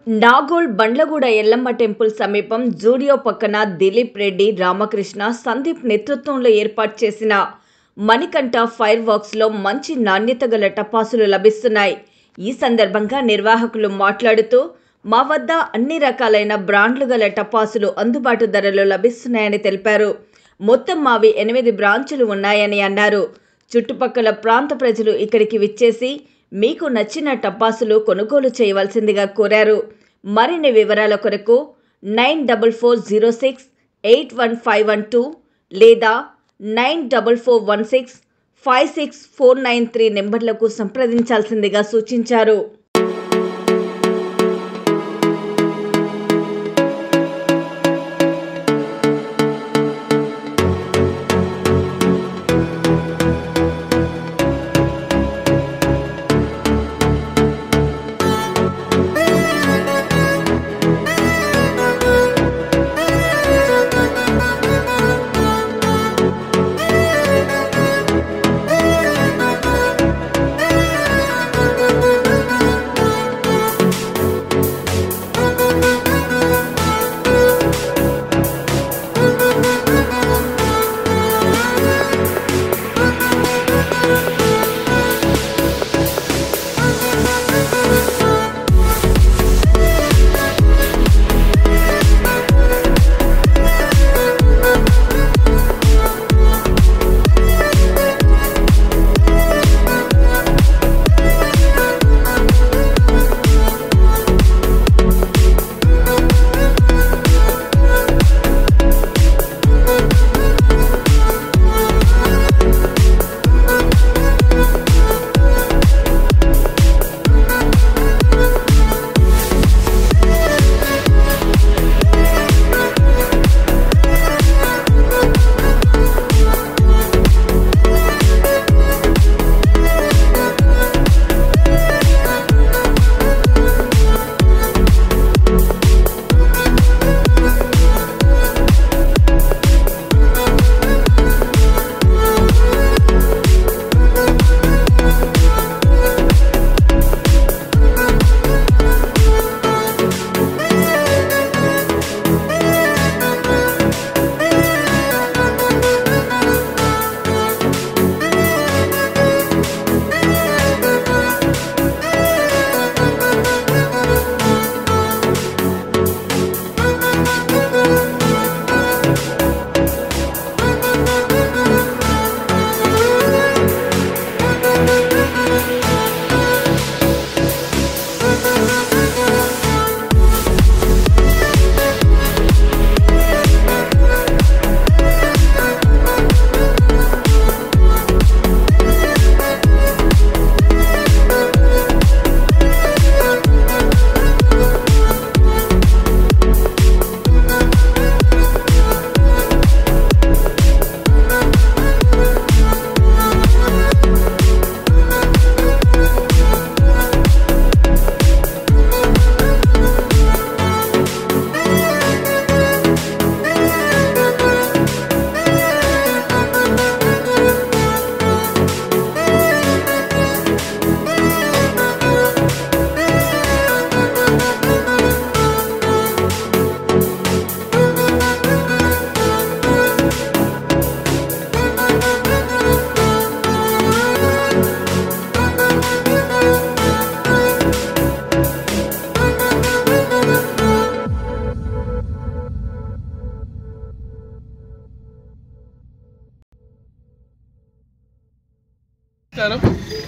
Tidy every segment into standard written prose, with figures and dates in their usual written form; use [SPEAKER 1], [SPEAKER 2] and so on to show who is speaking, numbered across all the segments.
[SPEAKER 1] Nagole Bandlaguda Yellamma temple సమీపం జూడియో పక్కన దిలీప్ రెడ్డి, రామకృష్ణ, సందీప్ నేతృత్వంలో ఏర్పాటు చేసిన మణికంఠ ఫైర్ వర్క్స్లో మంచి నాణ్యత గల టపాసులు లభిస్తున్నాయి. ఈ సందర్భంగా నిర్వాహకులు మాట్లాడుతూ మా వద్ద అన్ని రకాలైన బ్రాండ్లు గల టపాసులు అందుబాటు ధరలో లభిస్తున్నాయని తెలిపారు. మొత్తం మావి 8 బ్రాంచులు ఉన్నాయని అన్నారు. చుట్టుపక్కల ప్రాంత ప్రజలు ఇక్కడికి విచ్చేసి మీకు నచ్చిన టపాసులు కొనుగోలు చేయవలసిందిగా కోరారు. మరిన్ని వివరాల కొరకు 9440681512 లేదా 9441656493 నెంబర్లకు సంప్రదించాల్సిందిగా సూచించారు.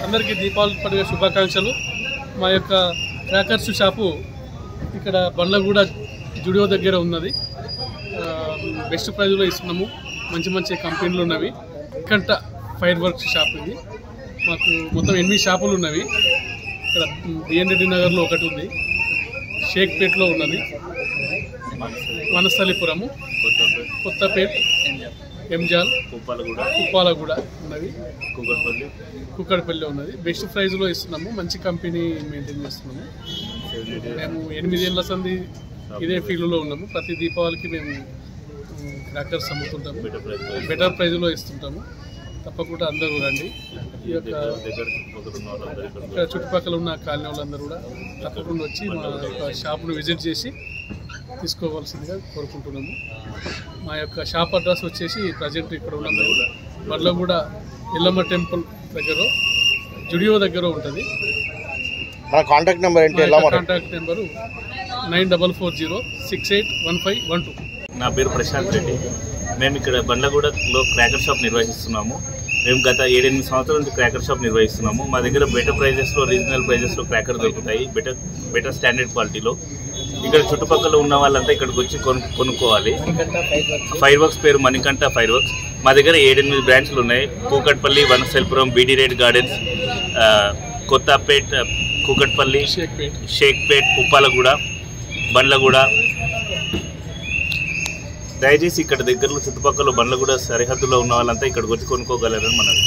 [SPEAKER 2] అందరికీ దీపావళి పండుగ శుభాకాంక్షలు. మా యొక్క క్రాకర్స్ షాపు ఇక్కడ బండ్లగూడ జూడియో దగ్గర ఉన్నది. బెస్ట్ ప్రైజ్లో ఇస్తున్నాము. మంచి మంచి కంపెనీలు ఉన్నవి. మణికంఠ ఫైర్ వర్క్స్ షాప్ ఇది. మాకు మొత్తం 8 షాపులు ఉన్నవి. ఇక్కడ బిఎన్ రెడ్డి నగర్లో ఒకటి ఉంది, షేక్పేట్లో ఉన్నది, వనస్థలిపురము, కొత్తపేట, ఎంజాల్, కుప్పాలగూడ ఉన్నది, కుక్కడపల్లి ఉన్నది. బెస్ట్ ప్రైజ్లో ఇస్తున్నాము. మంచి కంపెనీ మెయింటైన్ చేస్తున్నాము. మేము 8 ఏళ్ల సంది ఇదే ఫీల్డ్లో ఉన్నాము. ప్రతి దీపావళికి మేము క్రాకర్స్ అమ్ముతుంటాము. బెటర్ ప్రైజ్లో ఇస్తుంటాము. తప్పకుండా అందరూ రండి. ఈ యొక్క ఇక్కడ చుట్టుపక్కల ఉన్న కాలనీ వాళ్ళందరూ కూడా తప్పకుండా వచ్చి మా యొక్క షాప్ను విజిట్ చేసి తీసుకోవాల్సిందిగా కోరుకుంటున్నాము. మా యొక్క షాప్ అడ్రస్ వచ్చేసి ప్రజెంట్ ఇక్కడ ఉన్న బండ్లగూడ ఎల్లమ్మ టెంపుల్ దగ్గర జుడియో దగ్గర ఉంటుంది.
[SPEAKER 3] కాంటాక్ట్ నెంబర్ ఏంటి?
[SPEAKER 2] Contact number 9440681512.
[SPEAKER 4] నా పేరు ప్రశాంత్ రెడ్డి. మేము ఇక్కడ బండ్లగూడలో క్రాకర్ షాప్ నిర్వహిస్తున్నాము. మేము గత 7-8 సంవత్సరాల నుంచి క్రాకర్ షాప్ నిర్వహిస్తున్నాము. మా దగ్గర బెటర్ ప్రైజెస్లో, రీజనల్ ప్రైజెస్లో క్రాకర్ దొరుకుతాయి, బెటర్ స్టాండర్డ్ క్వాలిటీలో. ఇక్కడ చుట్టుపక్కల ఉన్న వాళ్ళంతా ఇక్కడికి వచ్చి కొనుక్కోవాలి. ఫైర్ వర్క్స్ పేరు మణికంఠ ఫైర్ వర్క్స్. మా దగ్గర 7-8 బ్రాంచ్లు ఉన్నాయి. కూకట్పల్లి, వనసెల్పురం, బీడీ రేడ్ గార్డెన్స్, కొత్తపేట్, కూకట్పల్లి, షేక్పేట్, ఉప్పాలగూడ, బండ్లగూడ. దయచేసి ఇక్కడ దగ్గరలో చుట్టుపక్కల బండ్లగూడ సరిహద్దులో ఉన్న వాళ్ళంతా ఇక్కడికి వచ్చి కొనుక్కోగలరని మనది.